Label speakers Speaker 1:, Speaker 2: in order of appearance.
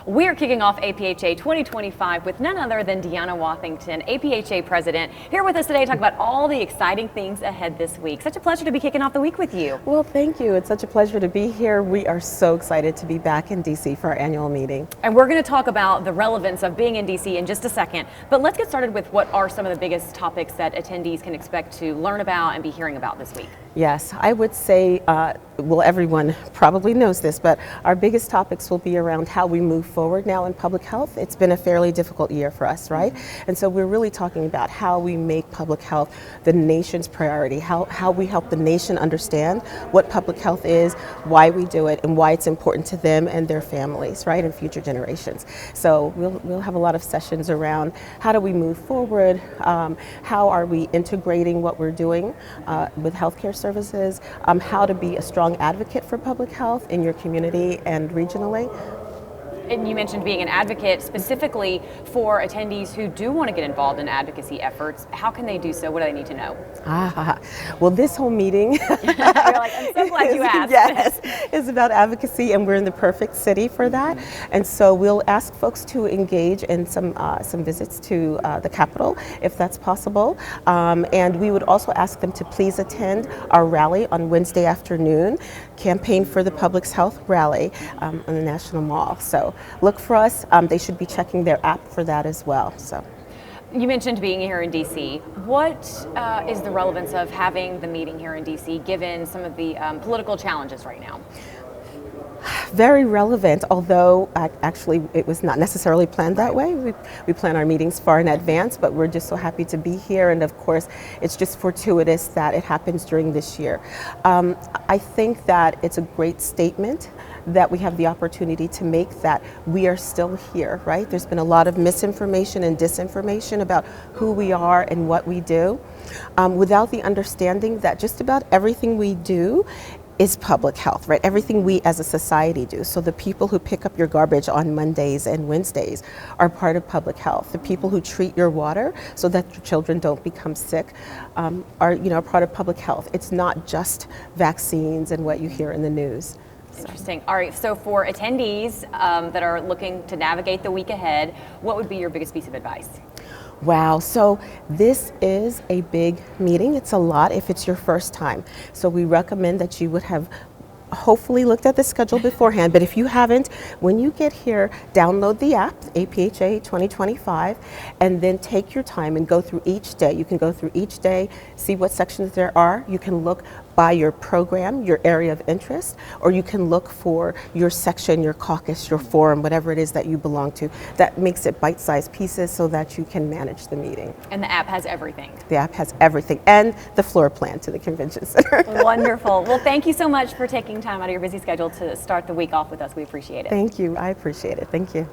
Speaker 1: We are kicking off APHA 2025 with none other than Deanna Wathington, APHA President, here with us today to talk about all the exciting things ahead this week. Such a pleasure to be kicking off the week with you.
Speaker 2: Well, thank you. It's such a pleasure to be here. We are so excited to be back in DC for our annual meeting.
Speaker 1: And we're going to talk about the relevance of being in DC in just a second. But let's get started with what are some of the biggest topics that attendees can expect to learn about and be hearing about this week.
Speaker 2: Yes, I would say, well, everyone probably knows this, but our biggest topics will be around how we move forward now in public health. It's been a fairly difficult year for us, right? And so we're really talking about how we make public health the nation's priority, how we help the nation understand what public health is, why we do it, and why it's important to them and their families, right, and future generations. So we'll have a lot of sessions around how do we move forward, how are we integrating what we're doing with healthcare services, how to be a strong advocate for public health in your community and regionally.
Speaker 1: And you mentioned being an advocate specifically for attendees who do want to get involved in advocacy efforts. How can they do so? What do they need to know?
Speaker 2: Well, this whole meeting
Speaker 1: You're like, I'm so glad you asked.
Speaker 2: Yes, is about advocacy, and we're in the perfect city for that. And so we'll ask folks to engage in some visits to the Capitol, if that's possible. And we would also ask them to please attend our rally on Wednesday afternoon, Campaign for the Public's Health rally on the National Mall. So look for us. They should be checking their app for that as well. So.
Speaker 1: You mentioned being here in DC. What is the relevance of having the meeting here in DC given some of the political challenges right now?
Speaker 2: Very relevant, although actually it was not necessarily planned that way. We plan our meetings far in advance, but we're just so happy to be here, and of course it's just fortuitous that it happens during this year. I think that it's a great statement that we have the opportunity to make that we are still here, right? There's been a lot of misinformation and disinformation about who we are and what we do, without the understanding that just about everything we do is public health, right? Everything we as a society do. So the people who pick up your garbage on Mondays and Wednesdays are part of public health. The people who treat your water so that your children don't become sick are part of public health. It's not just vaccines and what you hear in the news.
Speaker 1: Interesting. All right, so for attendees that are looking to navigate the week ahead, what would be your biggest piece of advice?
Speaker 2: Wow, so this is a big meeting. It's a lot if it's your first time. So we recommend that you would have hopefully looked at the schedule beforehand, but if you haven't, when you get here, download the app, APHA 2025, and then take your time and go through each day. You can go through each day, see what sections there are. You can look by your program, your area of interest, or you can look for your section, your caucus, your forum, whatever it is that you belong to. That makes it bite-sized pieces so that you can manage the meeting.
Speaker 1: And the app has everything.
Speaker 2: The app has everything, and the floor plan to the convention center.
Speaker 1: Wonderful. Well, thank you so much for taking time out of your busy schedule to start the week off with us. We appreciate it.
Speaker 2: Thank you. I appreciate it. Thank you.